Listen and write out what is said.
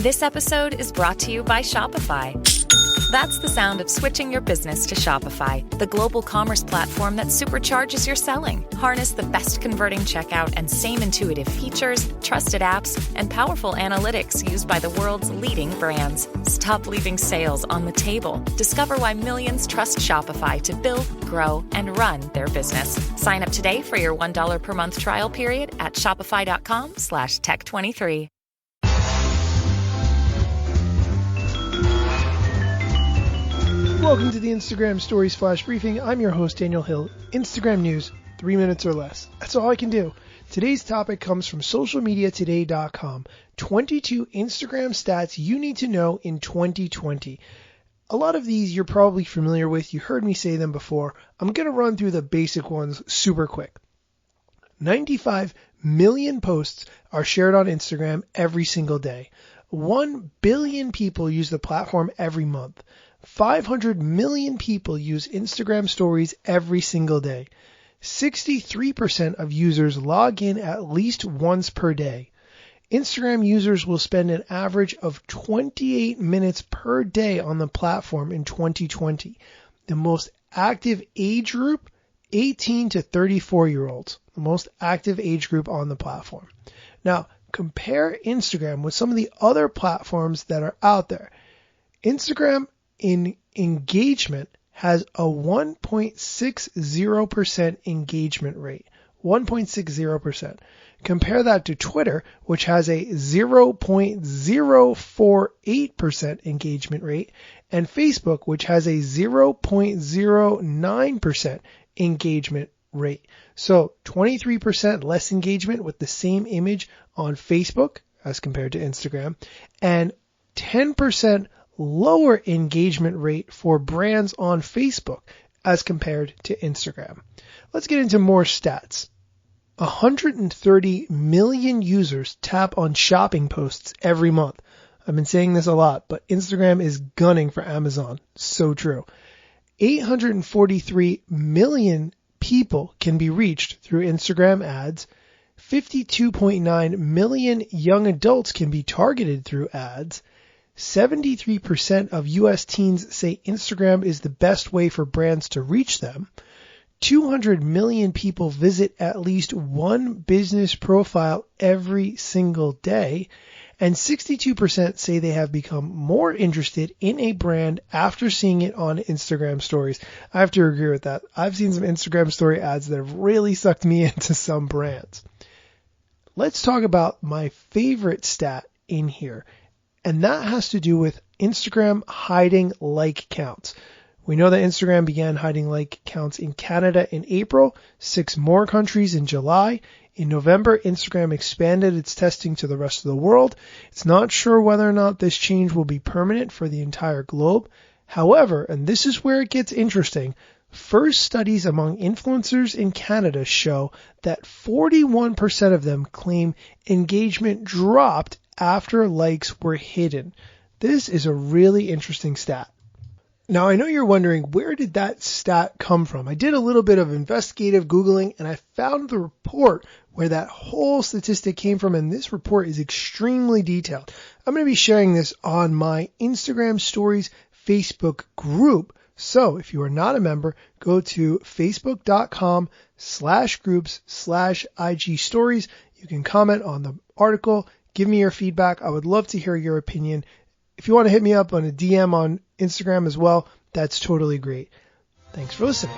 This episode is brought to you by Shopify. That's the sound of switching your business to Shopify, the global commerce platform that supercharges your selling. Harness the best converting checkout and same intuitive features, trusted apps, and powerful analytics used by the world's leading brands. Stop leaving sales on the table. Discover why millions trust Shopify to build, grow, and run their business. Sign up today for your $1 per month trial period at shopify.com/tech23. Welcome to the Instagram Stories Flash Briefing. I'm your host, Daniel Hill. Instagram news, 3 minutes or less. That's all I can do. Today's topic comes from socialmediatoday.com. 22 Instagram stats you need to know in 2020. A lot of these you're probably familiar with. You heard me say them before. I'm going to run through the basic ones super quick. 95 million posts are shared on Instagram every single day. 1 billion people use the platform every month. 500 million people use Instagram stories every single day. 63% of users log in at least once per day. Instagram users will spend an average of 28 minutes per day on the platform in 2020. The most active age group, 18 to 34-year-olds. The most active age group on the platform. Now, compare Instagram with some of the other platforms that are out there. Instagram in engagement has a 1.60% engagement rate. 1.60%. Compare that to Twitter, which has a 0.048% engagement rate, and Facebook, which has a 0.09% engagement rate. So 23% less engagement with the same image on Facebook as compared to Instagram, and 10% lower engagement rate for brands on Facebook as compared to Instagram. Let's get into more stats. 130 million users tap on shopping posts every month. I've been saying this a lot, but Instagram is gunning for Amazon. So true. 843 million people can be reached through Instagram ads. 52.9 million young adults can be targeted through ads. 73% of US teens say Instagram is the best way for brands to reach them. 200 million people visit at least one business profile every single day. And 62% say they have become more interested in a brand after seeing it on Instagram stories. I have to agree with that. I've seen some Instagram story ads that have really sucked me into some brands. Let's talk about my favorite stat in here. And that has to do with Instagram hiding like counts. We know that Instagram began hiding like counts in Canada in April, 6 more countries in July. In November, Instagram expanded its testing to the rest of the world. It's not sure whether or not this change will be permanent for the entire globe. However, and this is where it gets interesting, first studies among influencers in Canada show that 41% of them claim engagement dropped after likes were hidden. This is a really interesting stat. Now, I know you're wondering, where did that stat come from? I did a little bit of investigative Googling and I found the report where that whole statistic came from, and this report is extremely detailed. I'm going to be sharing this on my Instagram Stories Facebook group. So if you are not a member, go to facebook.com/groups/IG stories. You can comment on the article. Give me your feedback. I would love to hear your opinion. If you want to hit me up on a DM on Instagram as well, that's totally great. Thanks for listening.